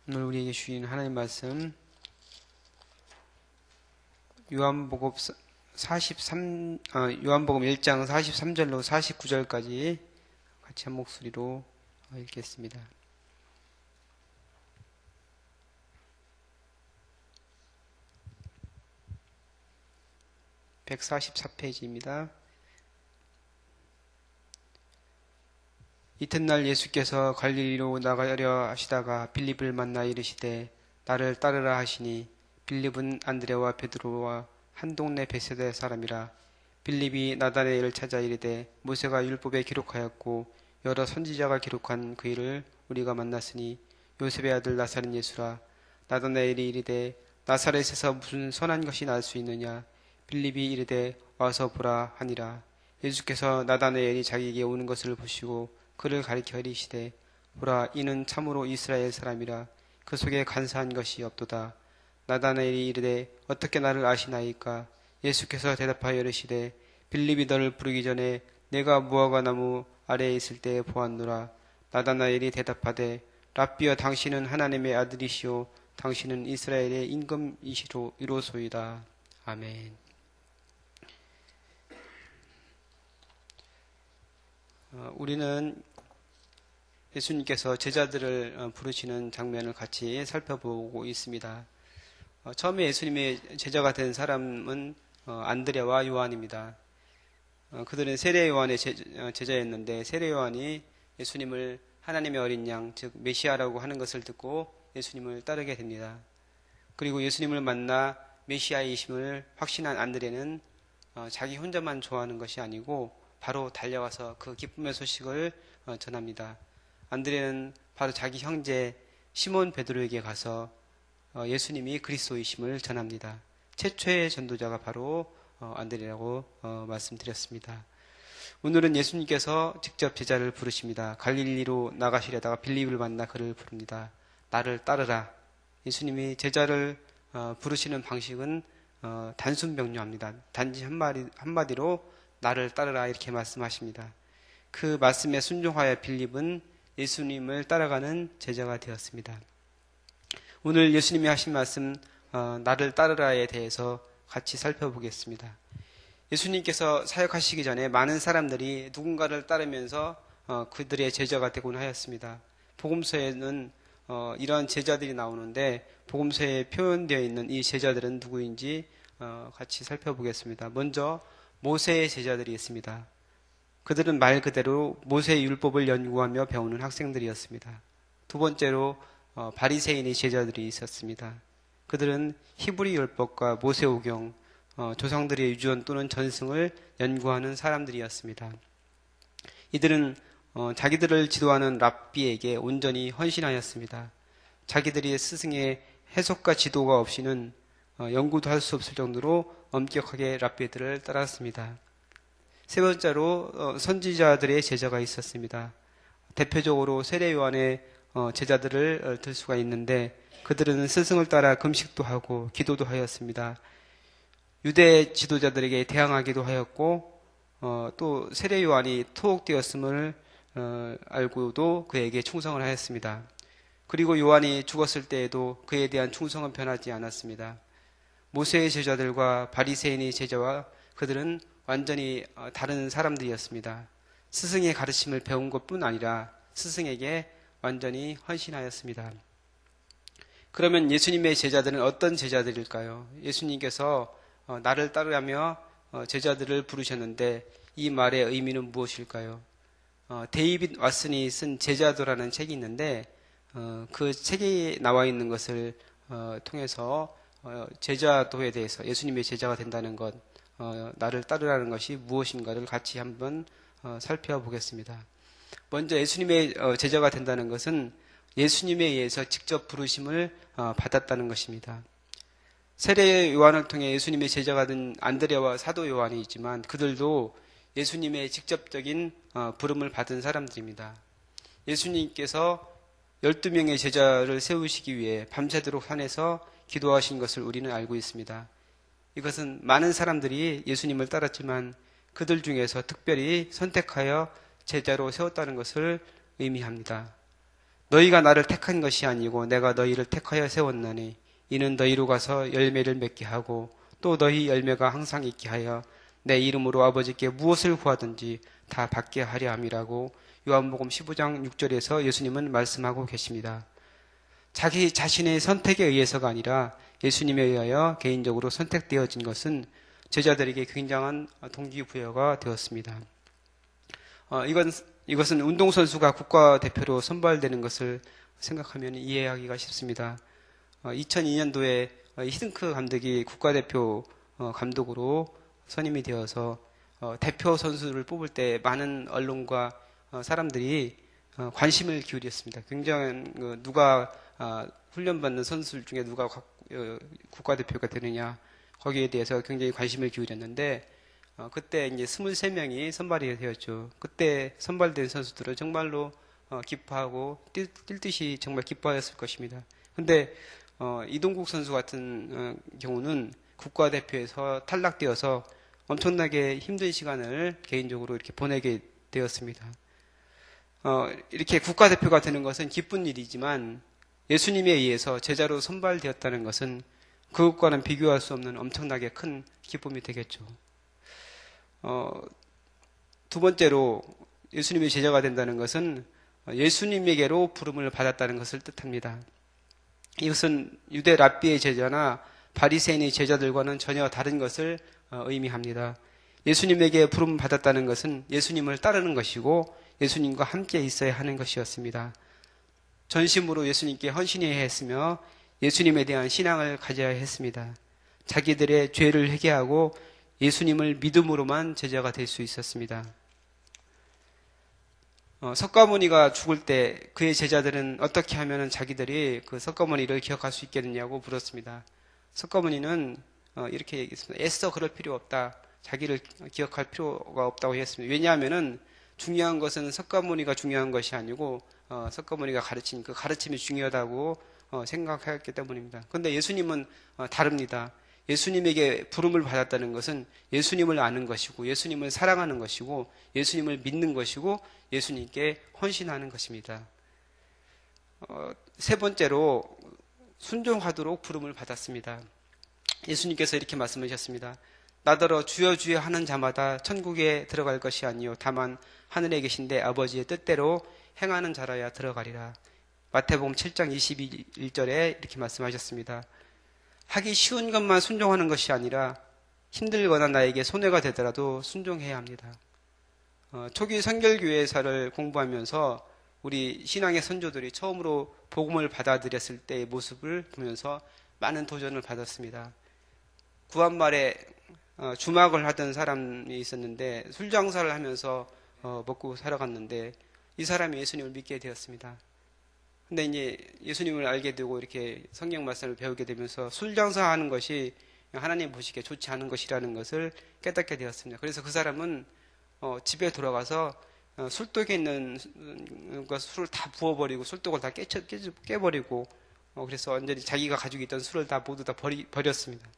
오늘 우리에게 주신 하나님 말씀 요한복음 1장 43절로 49절까지 같이 한 목소리로 읽겠습니다. 144페이지입니다. 이튿날 예수께서 갈릴리로 나가려 하시다가 빌립을 만나 이르시되 나를 따르라 하시니 빌립은 안드레와 베드로와 한 동네 베세다 사람이라. 빌립이 나다나엘을 찾아 이르되 모세가 율법에 기록하였고 여러 선지자가 기록한 그 일을 우리가 만났으니 요셉의 아들 나사렛 예수라. 나다나엘이 이르되 나사렛에서 무슨 선한 것이 날 수 있느냐. 빌립이 이르되 와서 보라 하니라. 예수께서 나다나엘이 자기에게 오는 것을 보시고 그를 가리켜 이르시되 보라 이는 참으로 이스라엘 사람이라. 그 속에 간사한 것이 없도다. 나다나엘이 이르되 어떻게 나를 아시나이까. 예수께서 대답하여 이르시되 빌립이 너를 부르기 전에 내가 무화과 나무 아래에 있을 때에 보았노라. 나다나엘이 대답하되 랍비여 당신은 하나님의 아들이시오 당신은 이스라엘의 임금이시로소이다. 아멘. 우리는 예수님께서 제자들을 부르시는 장면을 같이 살펴보고 있습니다. 처음에 예수님의 제자가 된 사람은 안드레와 요한입니다. 그들은 세례 요한의 제자였는데 세례 요한이 예수님을 하나님의 어린 양, 즉 메시아라고 하는 것을 듣고 예수님을 따르게 됩니다. 그리고 예수님을 만나 메시아이심을 확신한 안드레는 자기 혼자만 좋아하는 것이 아니고 바로 달려와서 그 기쁨의 소식을 전합니다. 안드레는 바로 자기 형제 시몬 베드로에게 가서 예수님이 그리스도이심을 전합니다. 최초의 전도자가 바로 안드레라고 말씀드렸습니다. 오늘은 예수님께서 직접 제자를 부르십니다. 갈릴리로 나가시려다가 빌립을 만나 그를 부릅니다. 나를 따르라. 예수님이 제자를 부르시는 방식은 단순 명료합니다. 단지 한마디로 나를 따르라 이렇게 말씀하십니다. 그 말씀에 순종하여 빌립은 예수님을 따라가는 제자가 되었습니다. 오늘 예수님이 하신 말씀 나를 따르라에 대해서 같이 살펴보겠습니다. 예수님께서 사역하시기 전에 많은 사람들이 누군가를 따르면서 그들의 제자가 되곤 하였습니다. 복음서에는 이런 제자들이 나오는데 복음서에 표현되어 있는 이 제자들은 누구인지 같이 살펴보겠습니다. 먼저 모세의 제자들이 있습니다. 그들은 말 그대로 모세의 율법을 연구하며 배우는 학생들이었습니다. 두 번째로 바리새인의 제자들이 있었습니다. 그들은 히브리 율법과 모세오경, 조상들의 유전 또는 전승을 연구하는 사람들이었습니다. 이들은 자기들을 지도하는 랍비에게 온전히 헌신하였습니다. 자기들이 스승의 해석과 지도가 없이는 연구도 할 수 없을 정도로 엄격하게 랍비들을 따랐습니다. 세 번째로 선지자들의 제자가 있었습니다. 대표적으로 세례 요한의 제자들을 들 수가 있는데 그들은 스승을 따라 금식도 하고 기도도 하였습니다. 유대 지도자들에게 대항하기도 하였고 또 세례 요한이 토옥되었음을 알고도 그에게 충성을 하였습니다. 그리고 요한이 죽었을 때에도 그에 대한 충성은 변하지 않았습니다. 모세의 제자들과 바리새인의 제자와 그들은 완전히 다른 사람들이었습니다. 스승의 가르침을 배운 것뿐 아니라 스승에게 완전히 헌신하였습니다. 그러면 예수님의 제자들은 어떤 제자들일까요? 예수님께서 나를 따르라며 제자들을 부르셨는데 이 말의 의미는 무엇일까요? 데이빗 왓슨이 쓴 제자도라는 책이 있는데 그 책에 나와 있는 것을 통해서 제자도에 대해서 예수님의 제자가 된다는 것, 나를 따르라는 것이 무엇인가를 같이 한번 살펴보겠습니다. 먼저 예수님의 제자가 된다는 것은 예수님에 의해서 직접 부르심을 받았다는 것입니다. 세례 요한을 통해 예수님의 제자가 된 안드레와 사도 요한이 있지만 그들도 예수님의 직접적인 부름을 받은 사람들입니다. 예수님께서 12명의 제자를 세우시기 위해 밤새도록 산에서 기도하신 것을 우리는 알고 있습니다. 이것은 많은 사람들이 예수님을 따랐지만 그들 중에서 특별히 선택하여 제자로 세웠다는 것을 의미합니다. 너희가 나를 택한 것이 아니고 내가 너희를 택하여 세웠나니 이는 너희로 가서 열매를 맺게 하고 또 너희 열매가 항상 있게 하여 내 이름으로 아버지께 무엇을 구하든지 다 받게 하려 함이라고 요한복음 15장 6절에서 예수님은 말씀하고 계십니다. 자기 자신의 선택에 의해서가 아니라 예수님에 의하여 개인적으로 선택되어진 것은 제자들에게 굉장한 동기부여가 되었습니다. 이것은 운동선수가 국가대표로 선발되는 것을 생각하면 이해하기가 쉽습니다. 2002년도에 히딩크 감독이 국가대표 감독으로 선임이 되어서 대표 선수를 뽑을 때 많은 언론과 사람들이 관심을 기울였습니다. 굉장히 누가 훈련받는 선수들 중에 누가 국가대표가 되느냐 거기에 대해서 굉장히 관심을 기울였는데 그때 이제 23명이 선발이 되었죠. 그때 선발된 선수들은 정말로 기뻐하고 뛸 듯이 정말 기뻐하였을 것입니다. 근데 이동국 선수 같은 경우는 국가대표에서 탈락되어서 엄청나게 힘든 시간을 개인적으로 이렇게 보내게 되었습니다. 이렇게 국가대표가 되는 것은 기쁜 일이지만 예수님에 의해서 제자로 선발되었다는 것은 그것과는 비교할 수 없는 엄청나게 큰 기쁨이 되겠죠. 두 번째로 예수님의 제자가 된다는 것은 예수님에게로 부름을 받았다는 것을 뜻합니다. 이것은 유대 랍비의 제자나 바리새인의 제자들과는 전혀 다른 것을 의미합니다. 예수님에게 부름 받았다는 것은 예수님을 따르는 것이고 예수님과 함께 있어야 하는 것이었습니다. 전심으로 예수님께 헌신해야 했으며 예수님에 대한 신앙을 가져야 했습니다. 자기들의 죄를 회개하고 예수님을 믿음으로만 제자가 될 수 있었습니다. 석가모니가 죽을 때 그의 제자들은 어떻게 하면 자기들이 그 석가모니를 기억할 수 있겠느냐고 물었습니다. 석가모니는 이렇게 얘기했습니다. 애써 그럴 필요 없다. 자기를 기억할 필요가 없다고 했습니다. 왜냐하면은 중요한 것은 석가모니가 중요한 것이 아니고 석가모니가 가르친 그 가르침이 중요하다고 생각했기 때문입니다. 그런데 예수님은 다릅니다. 예수님에게 부름을 받았다는 것은 예수님을 아는 것이고 예수님을 사랑하는 것이고 예수님을 믿는 것이고 예수님께 헌신하는 것입니다. 세 번째로 순종하도록 부름을 받았습니다. 예수님께서 이렇게 말씀하셨습니다. 나더러 주여 주여 하는 자마다 천국에 들어갈 것이 아니요 다만 하늘에 계신데 아버지의 뜻대로 행하는 자라야 들어가리라. 마태복음 7장 21절에 이렇게 말씀하셨습니다. 하기 쉬운 것만 순종하는 것이 아니라 힘들거나 나에게 손해가 되더라도 순종해야 합니다. 초기 선결교회사를 공부하면서 우리 신앙의 선조들이 처음으로 복음을 받아들였을 때의 모습을 보면서 많은 도전을 받았습니다. 구한말에 주막을 하던 사람이 있었는데 술 장사를 하면서 먹고 살아갔는데 이 사람이 예수님을 믿게 되었습니다. 근데 이제 예수님을 알게 되고 이렇게 성경 말씀을 배우게 되면서 술 장사하는 것이 하나님 보시기에 좋지 않은 것이라는 것을 깨닫게 되었습니다. 그래서 그 사람은 집에 돌아가서 술독에 있는 술을 다 부어버리고 술독을 다 깨버리고 그래서 완전히 자기가 가지고 있던 술을 다 모두 다 버렸습니다.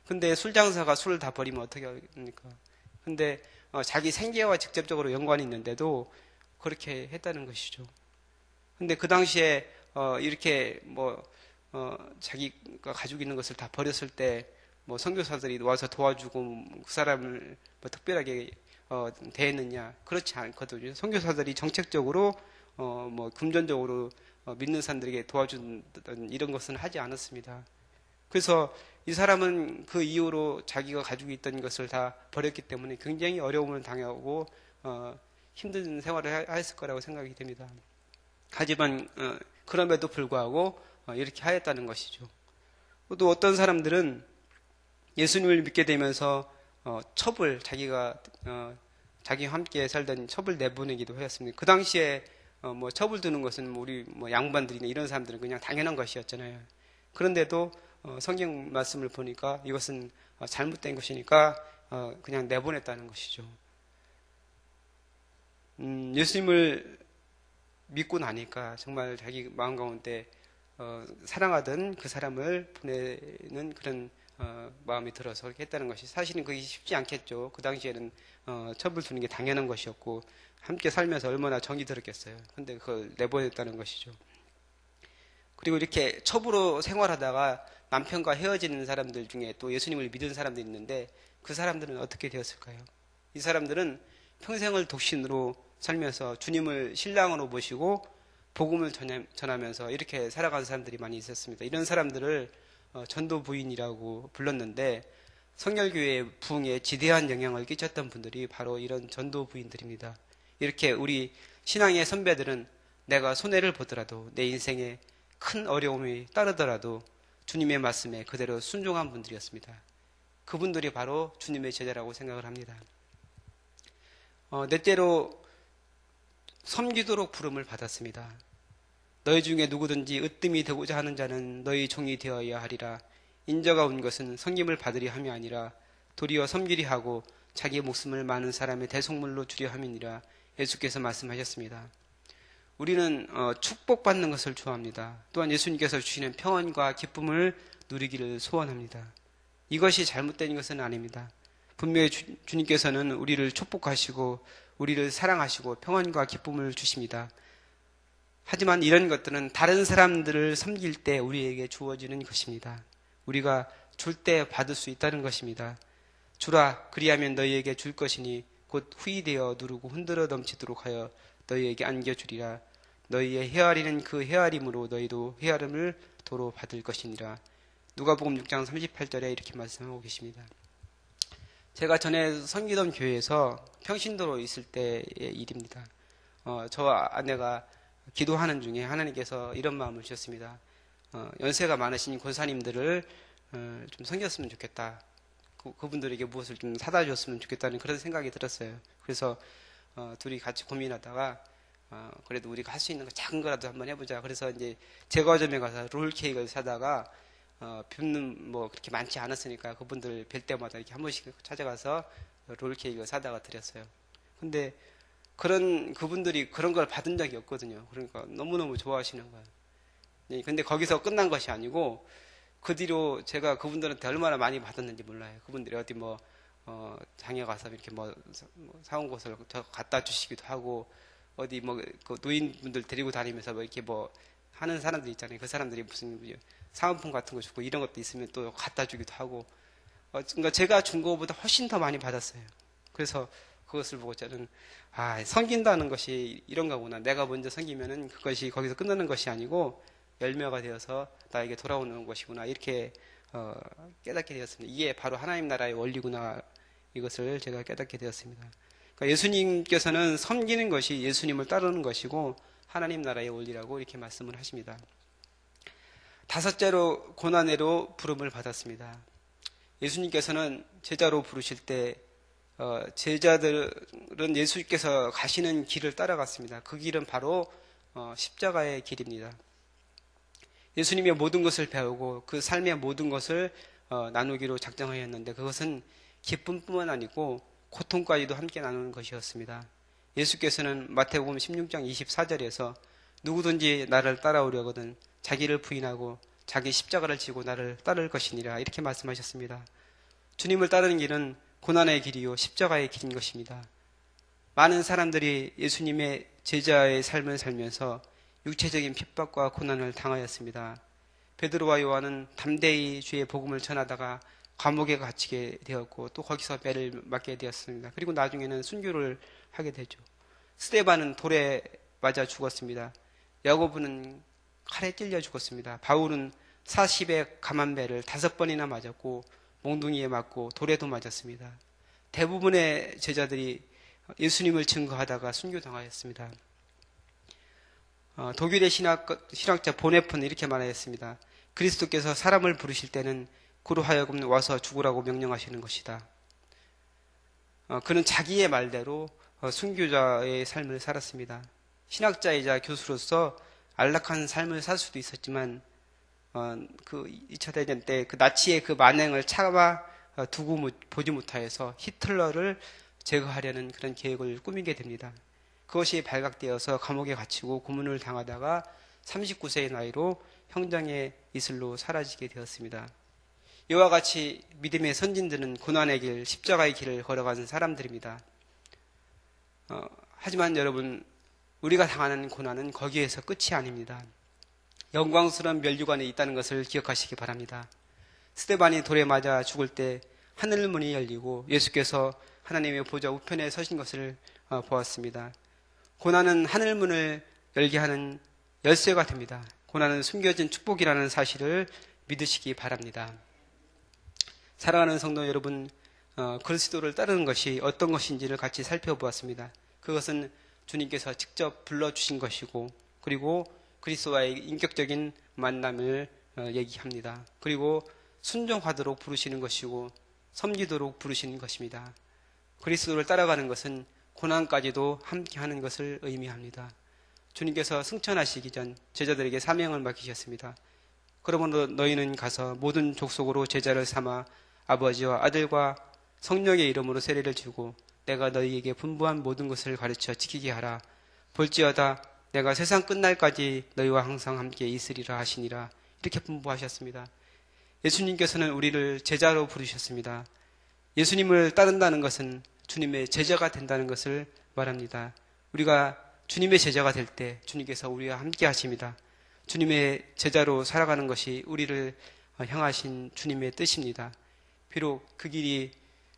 근데 술 장사가 술을 다 버리면 어떻게 합니까? 근데 자기 생계와 직접적으로 연관이 있는데도 그렇게 했다는 것이죠. 근데 그 당시에 이렇게 자기가 가지고 있는 것을 다 버렸을 때 선교사들이 와서 도와주고 그 사람을 특별하게 대했느냐? 그렇지 않거든요. 선교사들이 정책적으로 금전적으로 믿는 사람들에게 도와준 이런 것은 하지 않았습니다. 그래서 이 사람은 그 이후로 자기가 가지고 있던 것을 다 버렸기 때문에 굉장히 어려움을 당하고 힘든 생활을 했을 거라고 생각이 됩니다. 하지만 그럼에도 불구하고 이렇게 하였다는 것이죠. 또 어떤 사람들은 예수님을 믿게 되면서 자기와 함께 살던 첩을 내보내기도 하였습니다. 그 당시에 첩을 두는 것은 우리 양반들이나 이런 사람들은 그냥 당연한 것이었잖아요. 그런데도 성경 말씀을 보니까 이것은 잘못된 것이니까 그냥 내보냈다는 것이죠. 예수님을 믿고 나니까 정말 자기 마음 가운데 사랑하던 그 사람을 보내는 그런 마음이 들어서 그렇게 했다는 것이 사실은 그게 쉽지 않겠죠. 그 당시에는 첩을 두는 게 당연한 것이었고 함께 살면서 얼마나 정이 들었겠어요. 근데 그걸 내보냈다는 것이죠. 그리고 이렇게 첩으로 생활하다가 남편과 헤어지는 사람들 중에 또 예수님을 믿은 사람들이 있는데 그 사람들은 어떻게 되었을까요? 이 사람들은 평생을 독신으로 살면서 주님을 신랑으로 모시고 복음을 전하면서 이렇게 살아가는 사람들이 많이 있었습니다. 이런 사람들을 전도 부인이라고 불렀는데 성결교회의 부흥에 지대한 영향을 끼쳤던 분들이 바로 이런 전도 부인들입니다. 이렇게 우리 신앙의 선배들은 내가 손해를 보더라도 내 인생에 큰 어려움이 따르더라도 주님의 말씀에 그대로 순종한 분들이었습니다. 그분들이 바로 주님의 제자라고 생각을 합니다. 넷째로 섬기도록 부름을 받았습니다. 너희 중에 누구든지 으뜸이 되고자 하는 자는 너희 종이 되어야 하리라. 인자가 온 것은 섬김을 받으려 함이 아니라 도리어 섬기리 하고 자기 목숨을 많은 사람의 대속물로 주려 함이니라. 예수께서 말씀하셨습니다. 우리는 축복받는 것을 좋아합니다. 또한 예수님께서 주시는 평안과 기쁨을 누리기를 소원합니다. 이것이 잘못된 것은 아닙니다. 분명히 주님께서는 우리를 축복하시고 우리를 사랑하시고 평안과 기쁨을 주십니다. 하지만 이런 것들은 다른 사람들을 섬길 때 우리에게 주어지는 것입니다. 우리가 줄 때 받을 수 있다는 것입니다. 주라 그리하면 너희에게 줄 것이니 곧 후이되어 누르고 흔들어 넘치도록 하여 너희에게 안겨주리라. 너희의 헤아리는 그 헤아림으로 너희도 헤아림을 도로 받을 것이니라. 누가복음 6장 38절에 이렇게 말씀하고 계십니다. 제가 전에 섬기던 교회에서 평신도로 있을 때의 일입니다. 저 아내가 기도하는 중에 하나님께서 이런 마음을 주셨습니다. 연세가 많으신 권사님들을 좀 섬겼으면 좋겠다. 그분들에게 무엇을 좀 사다 줬으면 좋겠다는 그런 생각이 들었어요. 그래서 둘이 같이 고민하다가 그래도 우리가 할 수 있는 거 작은 거라도 한번 해보자. 그래서 이제 제과점에 가서 롤케이크를 사다가 빚는 뭐 그렇게 많지 않았으니까 그분들 뵐 때마다 이렇게 한 번씩 찾아가서 롤케이크를 사다가 드렸어요. 근데 그분들이 그런 걸 받은 적이 없거든요. 그러니까 너무너무 좋아하시는 거예요. 네, 근데 거기서 끝난 것이 아니고 그 뒤로 제가 그분들한테 얼마나 많이 받았는지 몰라요. 그분들이 어디 장에 가서 이렇게 사온 것을 저 갖다 주시기도 하고 어디 그 노인분들 데리고 다니면서 이렇게 하는 사람들 있잖아요. 그 사람들이 무슨 사은품 같은 거 주고 이런 것도 있으면 또 갖다 주기도 하고 그러니까 제가 준 것보다 훨씬 더 많이 받았어요. 그래서 그것을 보고 저는 섬긴다는 것이 이런 거구나. 내가 먼저 섬기면은 그것이 거기서 끝나는 것이 아니고 열매가 되어서 나에게 돌아오는 것이구나. 이렇게 깨닫게 되었습니다. 이게 바로 하나님 나라의 원리구나. 이것을 제가 깨닫게 되었습니다. 그러니까 예수님께서는 섬기는 것이 예수님을 따르는 것이고 하나님 나라의 원리라고 이렇게 말씀을 하십니다. 다섯째로 고난으로 부름을 받았습니다. 예수님께서는 제자로 부르실 때 제자들은 예수께서 가시는 길을 따라갔습니다. 그 길은 바로 십자가의 길입니다. 예수님의 모든 것을 배우고 그 삶의 모든 것을 나누기로 작정하였는데 그것은 기쁨뿐만 아니고 고통까지도 함께 나누는 것이었습니다. 예수께서는 마태복음 16장 24절에서 누구든지 나를 따라오려거든 자기를 부인하고 자기 십자가를 지고 나를 따를 것이니라 이렇게 말씀하셨습니다. 주님을 따르는 길은 고난의 길이요 십자가의 길인 것입니다. 많은 사람들이 예수님의 제자의 삶을 살면서 육체적인 핍박과 고난을 당하였습니다. 베드로와 요한은 담대히 주의 복음을 전하다가 감옥에 갇히게 되었고 또 거기서 매를 맞게 되었습니다. 그리고 나중에는 순교를 하게 되죠. 스데반은 돌에 맞아 죽었습니다. 야고보는 칼에 찔려 죽었습니다. 바울은 40의 감한 배를 5번이나 맞았고 몽둥이에 맞고 돌에도 맞았습니다. 대부분의 제자들이 예수님을 증거하다가 순교당하였습니다. 독일의 신학자 보네프는 이렇게 말하였습니다. 그리스도께서 사람을 부르실 때는 그로 하여금 와서 죽으라고 명령하시는 것이다. 그는 자기의 말대로 순교자의 삶을 살았습니다. 신학자이자 교수로서 안락한 삶을 살 수도 있었지만 그 2차 대전 때 그 나치의 그 만행을 참아 두고 보지 못하여서 히틀러를 제거하려는 그런 계획을 꾸미게 됩니다. 그것이 발각되어서 감옥에 갇히고 고문을 당하다가 39세의 나이로 형장의 이슬로 사라지게 되었습니다. 이와 같이 믿음의 선진들은 고난의 길, 십자가의 길을 걸어가는 사람들입니다. 하지만 여러분, 우리가 당하는 고난은 거기에서 끝이 아닙니다. 영광스러운 멸류관에 있다는 것을 기억하시기 바랍니다. 스데반이 돌에 맞아 죽을 때 하늘문이 열리고 예수께서 하나님의 보좌 우편에 서신 것을 보았습니다. 고난은 하늘문을 열게 하는 열쇠가 됩니다. 고난은 숨겨진 축복이라는 사실을 믿으시기 바랍니다. 사랑하는 성도 여러분, 그리스도를 따르는 것이 어떤 것인지를 같이 살펴보았습니다. 그것은 주님께서 직접 불러주신 것이고, 그리고 그리스도와의 인격적인 만남을 얘기합니다. 그리고 순종하도록 부르시는 것이고 섬기도록 부르시는 것입니다. 그리스도를 따라가는 것은 고난까지도 함께하는 것을 의미합니다. 주님께서 승천하시기 전 제자들에게 사명을 맡기셨습니다. 그러므로 너희는 가서 모든 족속으로 제자를 삼아 아버지와 아들과 성령의 이름으로 세례를 주고 내가 너희에게 분부한 모든 것을 가르쳐 지키게 하라. 볼지어다 내가 세상 끝날까지 너희와 항상 함께 있으리라 하시니라. 이렇게 분부하셨습니다. 예수님께서는 우리를 제자로 부르셨습니다. 예수님을 따른다는 것은 주님의 제자가 된다는 것을 말합니다. 우리가 주님의 제자가 될 때 주님께서 우리와 함께 하십니다. 주님의 제자로 살아가는 것이 우리를 향하신 주님의 뜻입니다. 비록 그 길이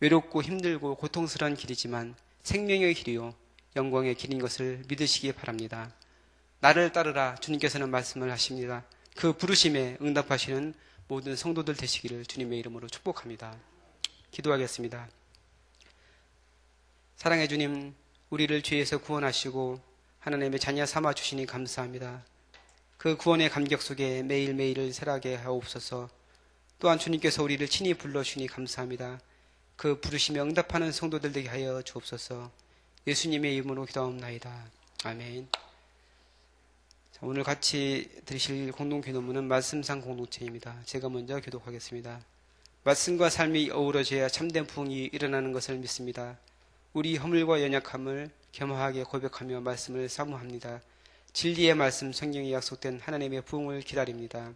외롭고 힘들고 고통스러운 길이지만 생명의 길이요 영광의 길인 것을 믿으시기 바랍니다. 나를 따르라 주님께서는 말씀을 하십니다. 그 부르심에 응답하시는 모든 성도들 되시기를 주님의 이름으로 축복합니다. 기도하겠습니다. 사랑의 주님, 우리를 죄에서 구원하시고 하나님의 자녀 삼아 주시니 감사합니다. 그 구원의 감격 속에 매일매일을 살아가게 하옵소서. 또한 주님께서 우리를 친히 불러주시니 감사합니다. 그 부르심에 응답하는 성도들 되게 하여 주옵소서. 예수님의 이름으로 기도하옵나이다. 아멘. 자, 오늘 같이 들으실 공동기도문은 말씀상 공동체입니다. 제가 먼저 기도하겠습니다. 말씀과 삶이 어우러져야 참된 부흥이 일어나는 것을 믿습니다. 우리 허물과 연약함을 겸허하게 고백하며 말씀을 사모합니다. 진리의 말씀 성경에 약속된 하나님의 부흥을 기다립니다.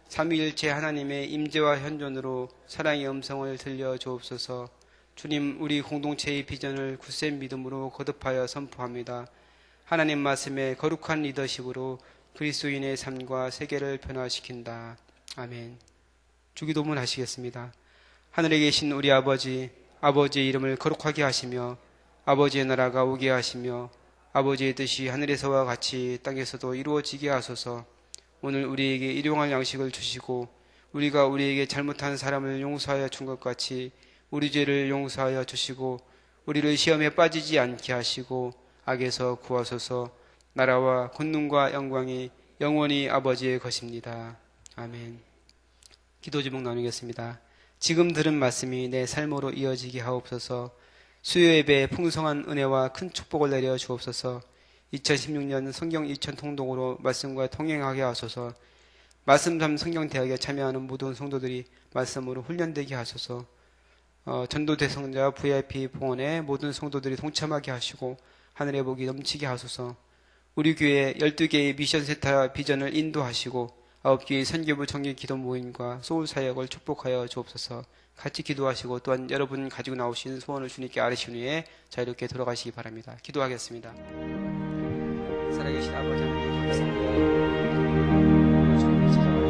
삼위일체 하나님의 임재와 현존으로 사랑의 음성을 들려주옵소서. 주님, 우리 공동체의 비전을 굳센 믿음으로 거듭하여 선포합니다. 하나님 말씀의 거룩한 리더십으로 그리스도인의 삶과 세계를 변화시킨다. 아멘. 주기도문 하시겠습니다. 하늘에 계신 우리 아버지, 아버지의 이름을 거룩하게 하시며 아버지의 나라가 오게 하시며 아버지의 뜻이 하늘에서와 같이 땅에서도 이루어지게 하소서. 오늘 우리에게 일용할 양식을 주시고 우리가 우리에게 잘못한 사람을 용서하여 준 것 같이 우리 죄를 용서하여 주시고 우리를 시험에 빠지지 않게 하시고 악에서 구하소서. 나라와 권능과 영광이 영원히 아버지의 것입니다. 아멘. 기도 제목 나누겠습니다. 지금 들은 말씀이 내 삶으로 이어지게 하옵소서. 수요 예배에 풍성한 은혜와 큰 축복을 내려 주옵소서. 2016년 성경 2000 통독으로 말씀과 통행하게 하소서. 말씀 삼 성경대학에 참여하는 모든 성도들이 말씀으로 훈련되게 하소서. 전도 대성자 VIP 봉헌에 모든 성도들이 동참하게 하시고 하늘의 복이 넘치게 하소서. 우리 교회 12개의 미션센터 비전을 인도하시고 9개의 선교부 정기 기도 모임과 소울 사역을 축복하여 주옵소서. 같이 기도하시고 또한 여러분 가지고 나오신 소원을 주님께 아뢰신 후에 자유롭게 돌아가시기 바랍니다. 기도하겠습니다. 살아계신 아버지 하나님 감사합니다. 주님의 제자로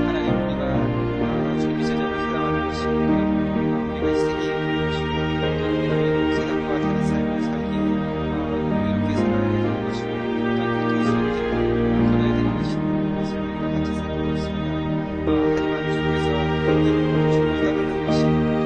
하나님 우리가 주님의 제자로 살아가는 것이 우리가 이